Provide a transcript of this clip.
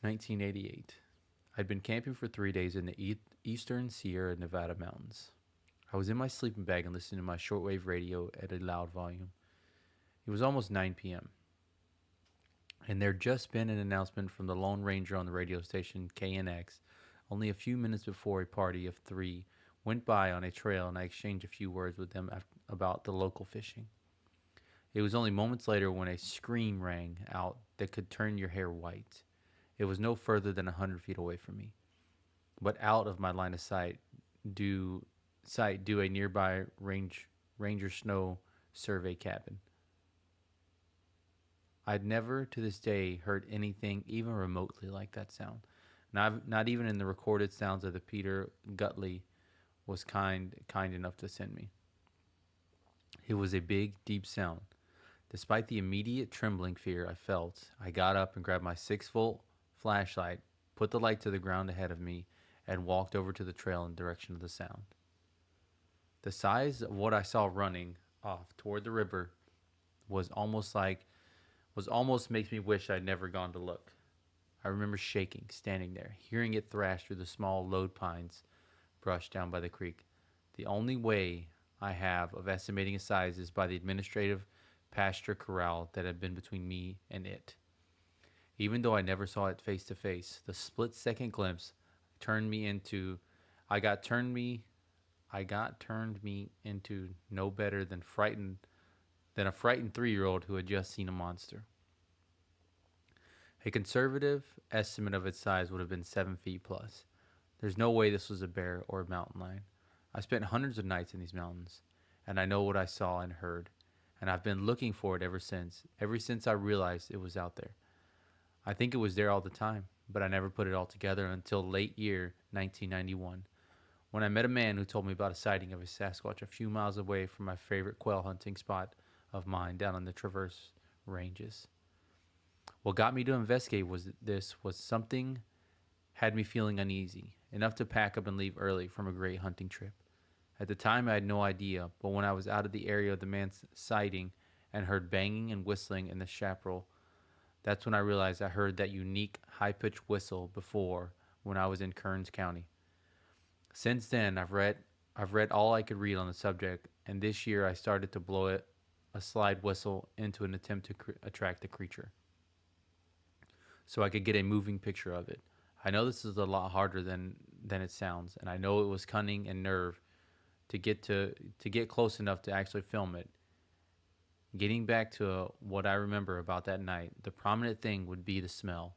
1988. I'd been camping for 3 days in the eastern Sierra Nevada mountains. I was in my sleeping bag and listening to my shortwave radio at a loud volume. It was almost 9 p.m., and there'd just been an announcement from the Lone Ranger on the radio station KNX only a few minutes before a party of three went by on a trail, and I exchanged a few words with them about the local fishing. It was only moments later when a scream rang out that could turn your hair white. It was no further than 100 feet away from me, but out of my line of sight due a nearby ranger snow survey cabin. I'd never to this day heard anything even remotely like that sound. Not even in the recorded sounds of the Peter Gutley was kind enough to send me. It was a big, deep sound. Despite the immediate trembling fear I felt, I got up and grabbed my 6-volt flashlight, put the light to the ground ahead of me, and walked over to the trail in the direction of the sound. The size of what I saw running off toward the river was almost makes me wish I'd never gone to look. I remember shaking, standing there, hearing it thrash through the small load pines brush down by the creek. The only way I have of estimating its size is by the administrative pasture corral that had been between me and it. Even though I never saw it face to face, the split-second glimpse I got turned me into no better than a frightened 3-year-old who had just seen a monster. A conservative estimate of its size would have been 7 feet plus. There's no way this was a bear or a mountain lion. I spent hundreds of nights in these mountains, and I know what I saw and heard, and I've been looking for it ever since I realized it was out there. I think it was there all the time, but I never put it all together until late year 1991, when I met a man who told me about a sighting of a Sasquatch a few miles away from my favorite quail hunting spot of mine down in the Traverse Ranges. What got me to investigate was something had me feeling uneasy, enough to pack up and leave early from a great hunting trip. At the time, I had no idea, but when I was out of the area of the man's sighting and heard banging and whistling in the chaparral, that's when I realized I heard that unique high-pitched whistle before when I was in Kearns County. Since then, I've read all I could read on the subject, and this year I started to blow a slide whistle into an attempt to attract the creature, so I could get a moving picture of it. I know this is a lot harder than it sounds, and I know it was cunning and nerve to get close enough to actually film it. Getting back to what I remember about that night, the prominent thing would be the smell.